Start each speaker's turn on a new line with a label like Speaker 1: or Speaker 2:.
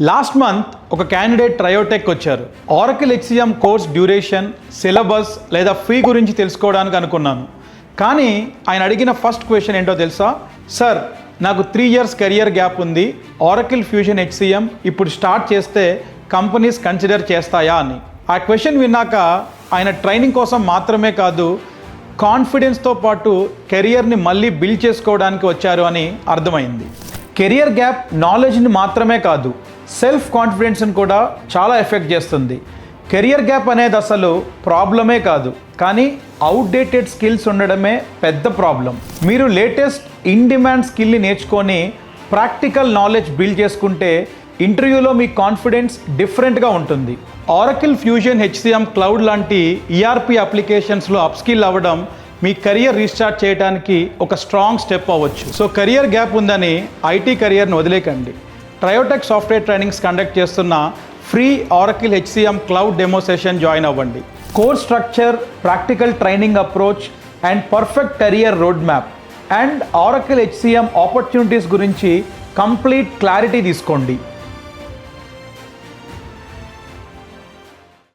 Speaker 1: Last month ఒక candidate Triotech వచ్చారు. Oracle HCM course duration, syllabus లేదా ఫీ గురించి తెలుసుకోవడానికి అనుకున్నాను. కానీ ఆయన అడిగిన ఫస్ట్ క్వశ్చన్ ఏంటో తెలుసా? సార్, నాకు 3 years కెరియర్ గ్యాప్ ఉంది. ఆరకిల్ ఫ్యూజన్ హెచ్సిఎం ఇప్పుడు స్టార్ట్ చేస్తే కంపెనీస్ కన్సిడర్ చేస్తాయా అని. ఆ క్వశ్చన్ విన్నాక ఆయన ట్రైనింగ్ కోసం మాత్రమే కాదు, కాన్ఫిడెన్స్తో పాటు కెరియర్ని మళ్ళీ బిల్డ్ చేసుకోవడానికి వచ్చారు అని అర్థమైంది. కెరియర్ గ్యాప్ నాలెడ్జ్ని మాత్రమే కాదు, సెల్ఫ్ కాన్ఫిడెన్స్ని కూడా చాలా ఎఫెక్ట్ చేస్తుంది. కెరియర్ గ్యాప్ అనేది అసలు ప్రాబ్లమే కాదు, కానీ అవుట్డేటెడ్ స్కిల్స్ ఉండడమే పెద్ద ప్రాబ్లం. మీరు లేటెస్ట్ ఇన్ డిమాండ్ స్కిల్ని నేర్చుకొని ప్రాక్టికల్ నాలెడ్జ్ బిల్డ్ చేసుకుంటే ఇంటర్వ్యూలో మీ కాన్ఫిడెన్స్ డిఫరెంట్గా ఉంటుంది. ఆరకిల్ ఫ్యూజన్ హెచ్సిఎం క్లౌడ్ లాంటి ఈఆర్పి అప్లికేషన్స్లో అప్స్కిల్ అవ్వడం మీ కెరియర్ రీస్టార్ట్ చేయడానికి ఒక స్ట్రాంగ్ స్టెప్ అవ్వచ్చు. సో కెరియర్ గ్యాప్ ఉందని ఐటీ కెరియర్ని వదిలేకండి. ట్రయోటెక్ సాఫ్ట్వేర్ ట్రైనింగ్స్ కండక్ట్ చేస్తున్న free Oracle HCM cloud demo session join అవ్వండి. Course structure, practical training approach and perfect career road map and Oracle HCM opportunities గురించి complete clarity తీసుకోండి.